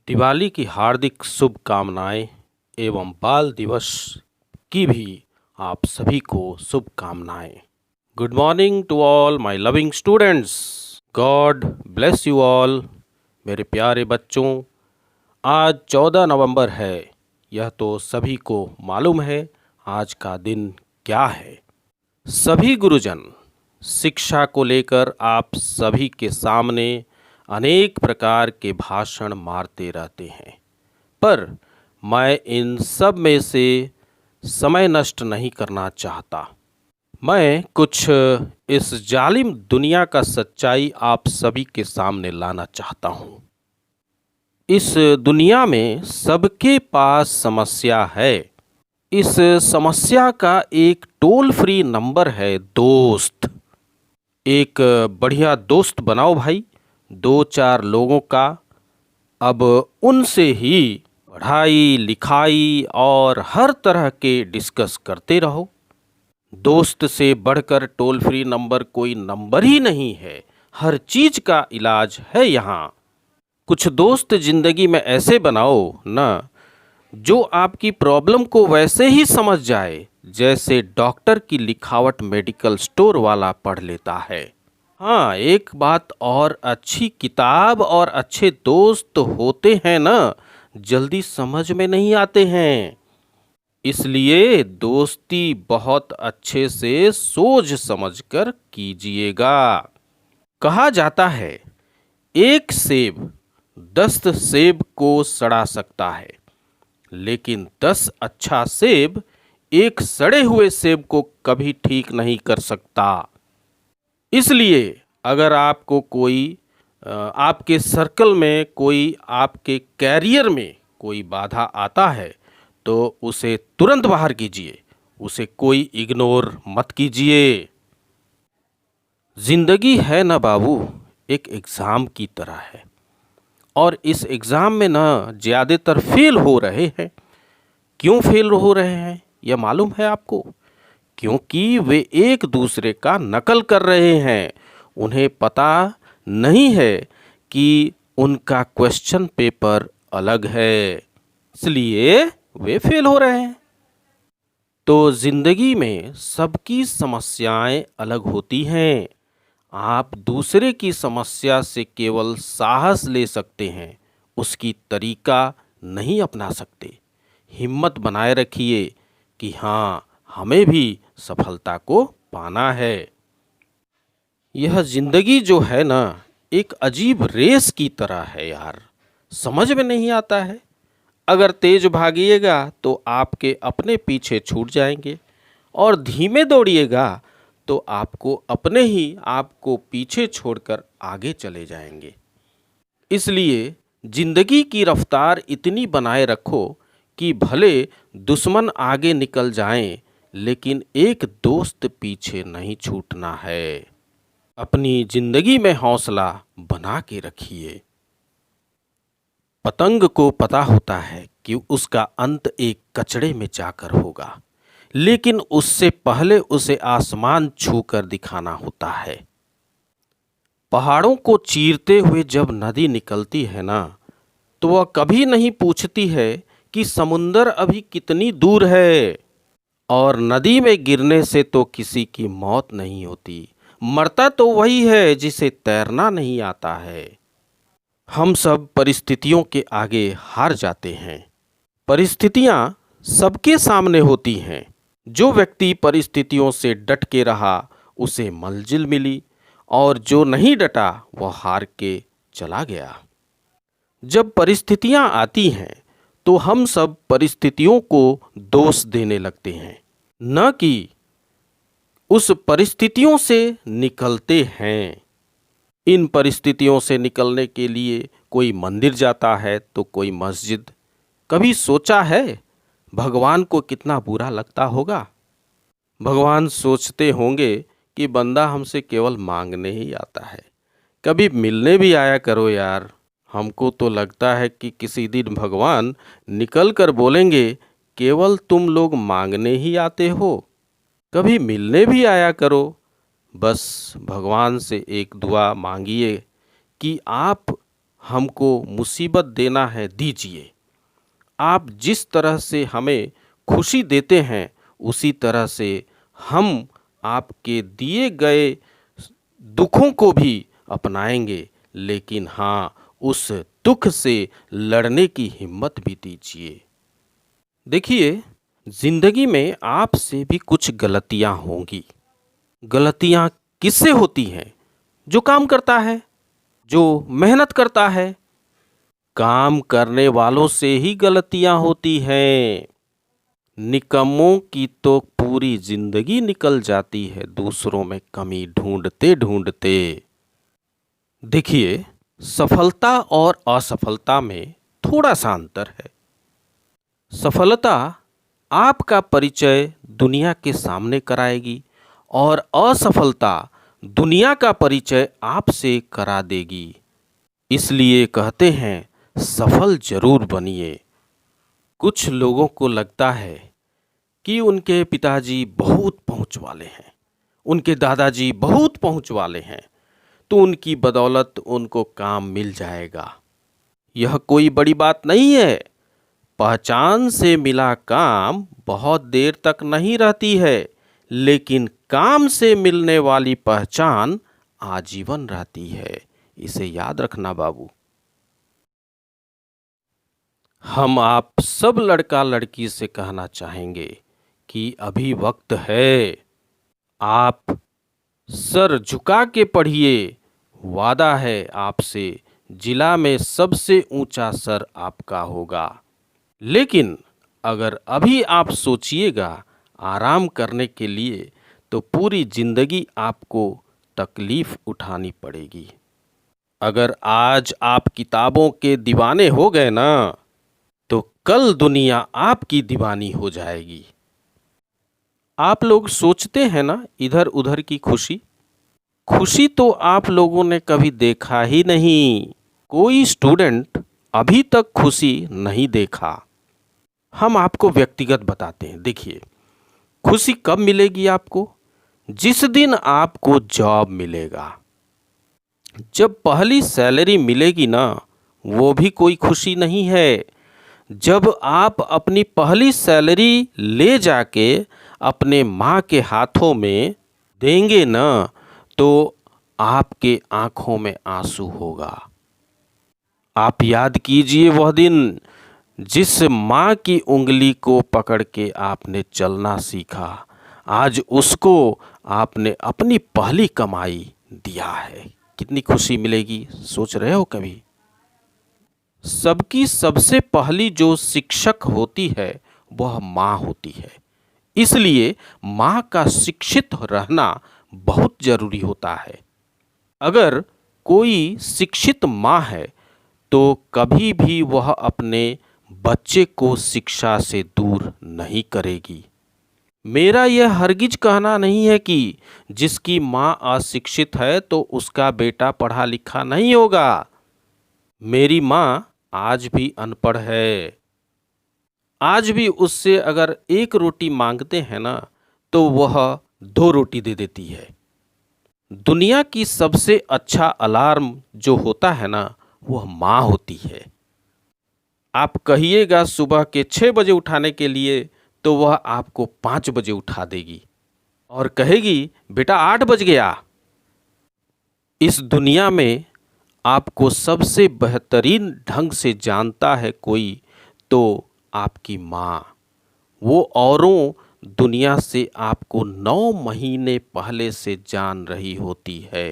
दिवाली की हार्दिक शुभकामनाएं एवं बाल दिवस की भी आप सभी को शुभकामनाएं। Good morning to all my loving students. God bless you all. मेरे प्यारे बच्चों, आज 14 नवंबर है। यह तो सभी को मालूम है आज का दिन क्या है। सभी गुरुजन शिक्षा को लेकर आप सभी के सामने अनेक प्रकार के भाषण मारते रहते हैं, पर मैं इन सब में से समय नष्ट नहीं करना चाहता। मैं कुछ इस जालिम दुनिया का सच्चाई आप सभी के सामने लाना चाहता हूँ। इस दुनिया में सबके पास समस्या है। इस समस्या का एक टोल फ्री नंबर है दोस्त। एक बढ़िया दोस्त बनाओ भाई, 2-4 लोगों का। अब उनसे ही पढ़ाई लिखाई और हर तरह के डिस्कस करते रहो। दोस्त से बढ़कर टोल फ्री नंबर कोई नंबर ही नहीं है। हर चीज का इलाज है यहाँ। कुछ दोस्त जिंदगी में ऐसे बनाओ ना, जो आपकी प्रॉब्लम को वैसे ही समझ जाए जैसे डॉक्टर की लिखावट मेडिकल स्टोर वाला पढ़ लेता है। हाँ, एक बात और, अच्छी किताब और अच्छे दोस्त होते हैं ना, जल्दी समझ में नहीं आते हैं। इसलिए दोस्ती बहुत अच्छे से सोच समझकर कीजिएगा। कहा जाता है, एक सेब 10 सेब को सड़ा सकता है, लेकिन 10 अच्छा सेब एक सड़े हुए सेब को कभी ठीक नहीं कर सकता। इसलिए अगर आपको कोई आपके सर्कल में कोई, आपके कैरियर में कोई बाधा आता है तो उसे तुरंत बाहर कीजिए, उसे कोई इग्नोर मत कीजिए। जिंदगी है ना बाबू, एक एग्ज़ाम की तरह है, और इस एग्ज़ाम में ना ज़्यादातर फेल हो रहे हैं। क्यों फेल हो रहे हैं यह मालूम है आपको? क्योंकि वे एक दूसरे का नकल कर रहे हैं। उन्हें पता नहीं है कि उनका क्वेश्चन पेपर अलग है, इसलिए वे फेल हो रहे हैं। तो जिंदगी में सबकी समस्याएं अलग होती हैं। आप दूसरे की समस्या से केवल साहस ले सकते हैं, उसकी तरीका नहीं अपना सकते। हिम्मत बनाए रखिए कि हाँ, हमें भी सफलता को पाना है। यह जिंदगी जो है ना, एक अजीब रेस की तरह है यार। समझ में नहीं आता है। अगर तेज भागिएगा तो आपके अपने पीछे छूट जाएंगे, और धीमे दौड़िएगा तो आपको अपने ही आपको पीछे छोड़कर आगे चले जाएंगे। इसलिए जिंदगी की रफ्तार इतनी बनाए रखो कि भले दुश्मन आगे निकल जाएं, लेकिन एक दोस्त पीछे नहीं छूटना है। अपनी जिंदगी में हौसला बना के रखिए। पतंग को पता होता है कि उसका अंत एक कचड़े में जाकर होगा, लेकिन उससे पहले उसे आसमान छूकर दिखाना होता है। पहाड़ों को चीरते हुए जब नदी निकलती है ना, तो वह कभी नहीं पूछती है कि समुंदर अभी कितनी दूर है। और नदी में गिरने से तो किसी की मौत नहीं होती, मरता तो वही है जिसे तैरना नहीं आता है। हम सब परिस्थितियों के आगे हार जाते हैं। परिस्थितियां सबके सामने होती हैं। जो व्यक्ति परिस्थितियों से डट के रहा, उसे मंजिल मिली, और जो नहीं डटा वह हार के चला गया। जब परिस्थितियां आती हैं तो हम सब परिस्थितियों को दोष देने लगते हैं, न कि उस परिस्थितियों से निकलते हैं। इन परिस्थितियों से निकलने के लिए कोई मंदिर जाता है तो कोई मस्जिद। कभी सोचा है भगवान को कितना बुरा लगता होगा? भगवान सोचते होंगे कि बंदा हमसे केवल मांगने ही आता है, कभी मिलने भी आया करो यार। हमको तो लगता है कि किसी दिन भगवान निकल कर बोलेंगे, केवल तुम लोग मांगने ही आते हो, कभी मिलने भी आया करो। बस भगवान से एक दुआ मांगिए कि आप हमको मुसीबत देना है दीजिए। आप जिस तरह से हमें खुशी देते हैं उसी तरह से हम आपके दिए गए दुखों को भी अपनाएंगे, लेकिन हाँ, उस दुख से लड़ने की हिम्मत भी दीजिए। देखिए, जिंदगी में आपसे भी कुछ गलतियां होंगी। गलतियां किससे होती हैं? जो काम करता है, जो मेहनत करता है। काम करने वालों से ही गलतियां होती हैं। निकम्मों की तो पूरी जिंदगी निकल जाती है दूसरों में कमी ढूंढते ढूंढते। देखिए, सफलता और असफलता में थोड़ा सा अंतर है। सफलता आपका परिचय दुनिया के सामने कराएगी और असफलता दुनिया का परिचय आपसे करा देगी। इसलिए कहते हैं, सफल जरूर बनिए। कुछ लोगों को लगता है कि उनके पिताजी बहुत पहुंच वाले हैं, उनके दादाजी बहुत पहुंच वाले हैं, तो उनकी बदौलत उनको काम मिल जाएगा। यह कोई बड़ी बात नहीं है। पहचान से मिला काम बहुत देर तक नहीं रहती है, लेकिन काम से मिलने वाली पहचान आजीवन रहती है। इसे याद रखना बाबू। हम आप सब लड़का लड़की से कहना चाहेंगे कि अभी वक्त है। आप सर झुका के पढ़िए। वादा है आपसे, जिला में सबसे ऊंचा सर आपका होगा। लेकिन अगर अभी आप सोचिएगा आराम करने के लिए, तो पूरी जिंदगी आपको तकलीफ उठानी पड़ेगी। अगर आज आप किताबों के दीवाने हो गए ना, तो कल दुनिया आपकी दीवानी हो जाएगी। आप लोग सोचते हैं ना इधर उधर की खुशी, खुशी तो आप लोगों ने कभी देखा ही नहीं। कोई स्टूडेंट अभी तक खुशी नहीं देखा। हम आपको व्यक्तिगत बताते हैं। देखिए, खुशी कब मिलेगी आपको? जिस दिन आपको जॉब मिलेगा। जब पहली सैलरी मिलेगी ना, वो भी कोई खुशी नहीं है। जब आप अपनी पहली सैलरी ले जाके अपने माँ के हाथों में देंगे ना, तो आपके आंखों में आंसू होगा। आप याद कीजिए वह दिन जिस माँ की उंगली को पकड़ के आपने चलना सीखा। आज उसको आपने अपनी पहली कमाई दिया है। कितनी खुशी मिलेगी, सोच रहे हो कभी? सबकी सबसे पहली जो शिक्षक होती है वह माँ होती है। इसलिए माँ का शिक्षित रहना बहुत जरूरी होता है। अगर कोई शिक्षित माँ है तो कभी भी वह अपने बच्चे को शिक्षा से दूर नहीं करेगी। मेरा यह हरगिज कहना नहीं है कि जिसकी माँ अशिक्षित है तो उसका बेटा पढ़ा लिखा नहीं होगा। मेरी माँ आज भी अनपढ़ है। आज भी उससे अगर एक रोटी मांगते हैं ना, तो वह 2 रोटी दे देती है। दुनिया की सबसे अच्छा अलार्म जो होता है ना, वह माँ होती है। आप कहिएगा सुबह के 6 बजे उठाने के लिए, तो वह आपको 5 बजे उठा देगी और कहेगी बेटा 8 बज गया। इस दुनिया में आपको सबसे बेहतरीन ढंग से जानता है कोई, तो आपकी माँ। वो औरों दुनिया से आपको 9 महीने पहले से जान रही होती है।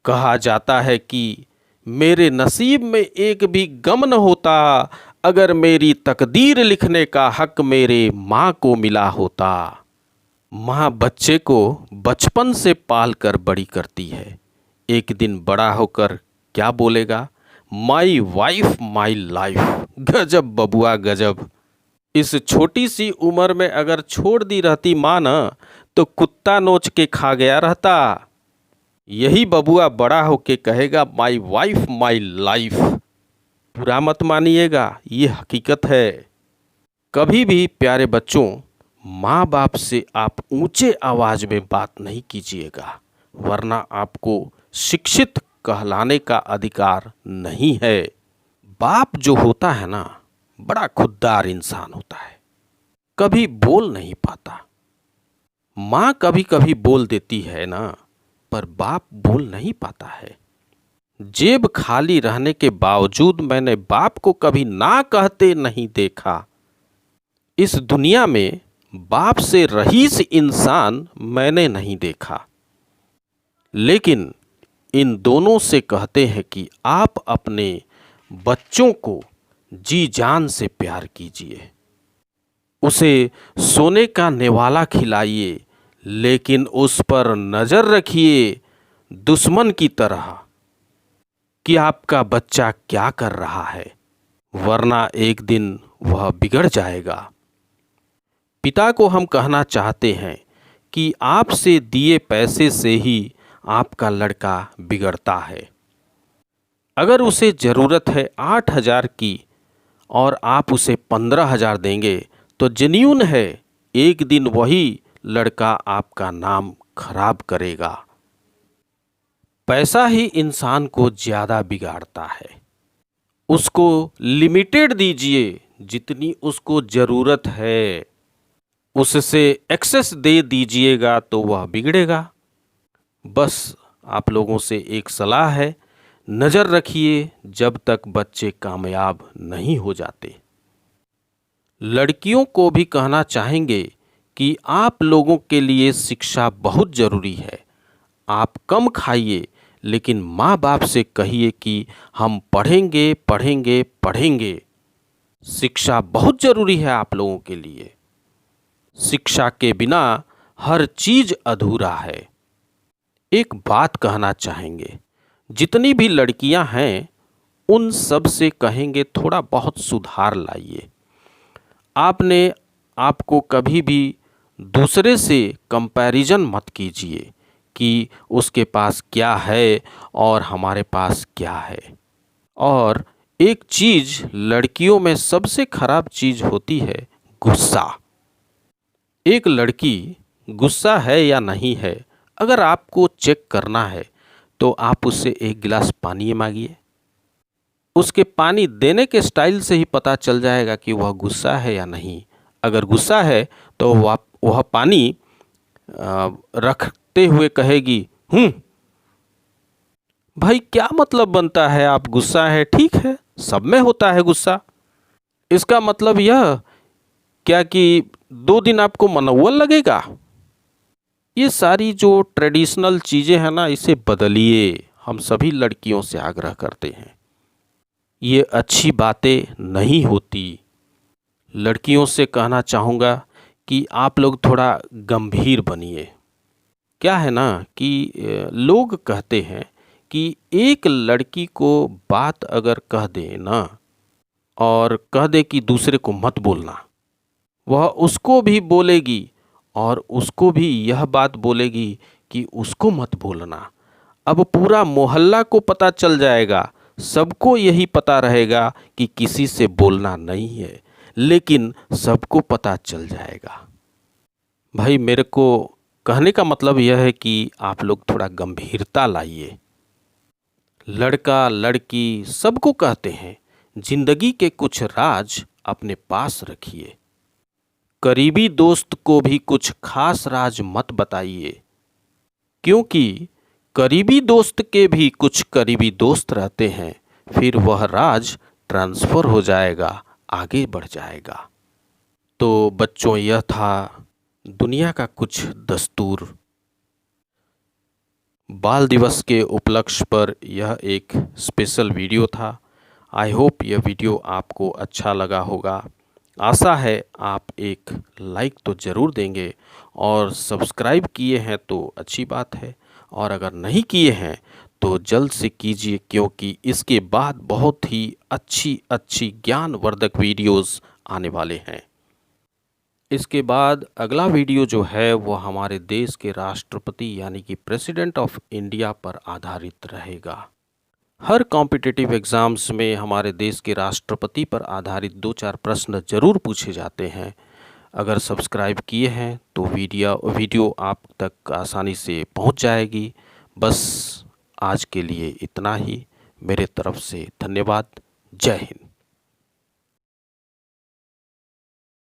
कहा जाता है कि मेरे नसीब में एक भी गम न होता अगर मेरी तकदीर लिखने का हक मेरे माँ को मिला होता। माँ बच्चे को बचपन से पाल कर बड़ी करती है। एक दिन बड़ा होकर क्या बोलेगा? My wife my life. गजब बबुआ गजब। इस छोटी सी उम्र में अगर छोड़ दी रहती माँ ना, तो कुत्ता नोच के खा गया रहता। यही बबुआ बड़ा होके कहेगा माई वाइफ माई लाइफ। बुरा मत मानिएगा, ये हकीकत है। कभी भी प्यारे बच्चों, माँ बाप से आप ऊंचे आवाज में बात नहीं कीजिएगा, वरना आपको शिक्षित कहलाने का अधिकार नहीं है। बाप जो होता है ना, बड़ा खुददार इंसान होता है, कभी बोल नहीं पाता। माँ कभी कभी बोल देती है ना, पर बाप बोल नहीं पाता है। जेब खाली रहने के बावजूद मैंने बाप को कभी ना कहते नहीं देखा। इस दुनिया में बाप से रईस इंसान मैंने नहीं देखा। लेकिन इन दोनों से कहते हैं कि आप अपने बच्चों को जी जान से प्यार कीजिए, उसे सोने का नेवाला खिलाइए, लेकिन उस पर नज़र रखिए दुश्मन की तरह कि आपका बच्चा क्या कर रहा है, वरना एक दिन वह बिगड़ जाएगा। पिता को हम कहना चाहते हैं कि आपसे दिए पैसे से ही आपका लड़का बिगड़ता है। अगर उसे ज़रूरत है 8,000 की और आप उसे 15,000 देंगे तो जेन्युइन है, एक दिन वही लड़का आपका नाम खराब करेगा। पैसा ही इंसान को ज़्यादा बिगाड़ता है। उसको लिमिटेड दीजिए, जितनी उसको ज़रूरत है, उससे एक्सेस दे दीजिएगा तो वह बिगड़ेगा। बस आप लोगों से एक सलाह है, नज़र रखिए जब तक बच्चे कामयाब नहीं हो जाते। लड़कियों को भी कहना चाहेंगे कि आप लोगों के लिए शिक्षा बहुत ज़रूरी है। आप कम खाइए, लेकिन माँ बाप से कहिए कि हम पढ़ेंगे पढ़ेंगे पढ़ेंगे। शिक्षा बहुत ज़रूरी है आप लोगों के लिए। शिक्षा के बिना हर चीज़ अधूरा है। एक बात कहना चाहेंगे, जितनी भी लड़कियां हैं उन सब से कहेंगे थोड़ा बहुत सुधार लाइए। आपको कभी भी दूसरे से कंपैरिजन मत कीजिए कि उसके पास क्या है और हमारे पास क्या है। और एक चीज़ लड़कियों में सबसे खराब चीज़ होती है, गुस्सा। एक लड़की गुस्सा है या नहीं है, अगर आपको चेक करना है तो आप उससे एक गिलास पानी मांगिए। उसके पानी देने के स्टाइल से ही पता चल जाएगा कि वह गुस्सा है या नहीं। अगर गुस्सा है तो वह पानी रखते हुए कहेगी भाई क्या मतलब बनता है, आप गुस्सा है, ठीक है, सब में होता है गुस्सा। इसका मतलब यह क्या कि 2 दिन आपको मनौवल लगेगा? ये सारी जो ट्रेडिशनल चीज़ें हैं ना, इसे बदलिए। हम सभी लड़कियों से आग्रह करते हैं, ये अच्छी बातें नहीं होती। लड़कियों से कहना चाहूँगा कि आप लोग थोड़ा गंभीर बनिए। क्या है ना कि लोग कहते हैं कि एक लड़की को बात अगर कह दे ना और कह दे कि दूसरे को मत बोलना, वह उसको भी बोलेगी और उसको भी यह बात बोलेगी कि उसको मत बोलना। अब पूरा मोहल्ला को पता चल जाएगा, सबको यही पता रहेगा कि किसी से बोलना नहीं है, लेकिन सबको पता चल जाएगा। भाई मेरे को कहने का मतलब यह है कि आप लोग थोड़ा गंभीरता लाइए। लड़का लड़की सबको कहते हैं, जिंदगी के कुछ राज अपने पास रखिए। करीबी दोस्त को भी कुछ खास राज मत बताइए, क्योंकि करीबी दोस्त के भी कुछ करीबी दोस्त रहते हैं, फिर वह राज ट्रांसफ़र हो जाएगा, आगे बढ़ जाएगा। तो बच्चों, यह था दुनिया का कुछ दस्तूर। बाल दिवस के उपलक्ष्य पर यह एक स्पेशल वीडियो था। आई होप यह वीडियो आपको अच्छा लगा होगा। आशा है आप एक लाइक तो ज़रूर देंगे, और सब्सक्राइब किए हैं तो अच्छी बात है, और अगर नहीं किए हैं तो जल्द से कीजिए, क्योंकि इसके बाद बहुत ही अच्छी ज्ञानवर्धक वीडियोस आने वाले हैं। इसके बाद अगला वीडियो जो है वो हमारे देश के राष्ट्रपति यानी कि प्रेसिडेंट ऑफ इंडिया पर आधारित रहेगा। हर कॉम्पिटिटिव एग्ज़ाम्स में हमारे देश के राष्ट्रपति पर आधारित 2-4 प्रश्न ज़रूर पूछे जाते हैं। अगर सब्सक्राइब किए हैं तो वीडियो आप तक आसानी से पहुंच जाएगी। बस आज के लिए इतना ही। मेरे तरफ से धन्यवाद। जय हिंद।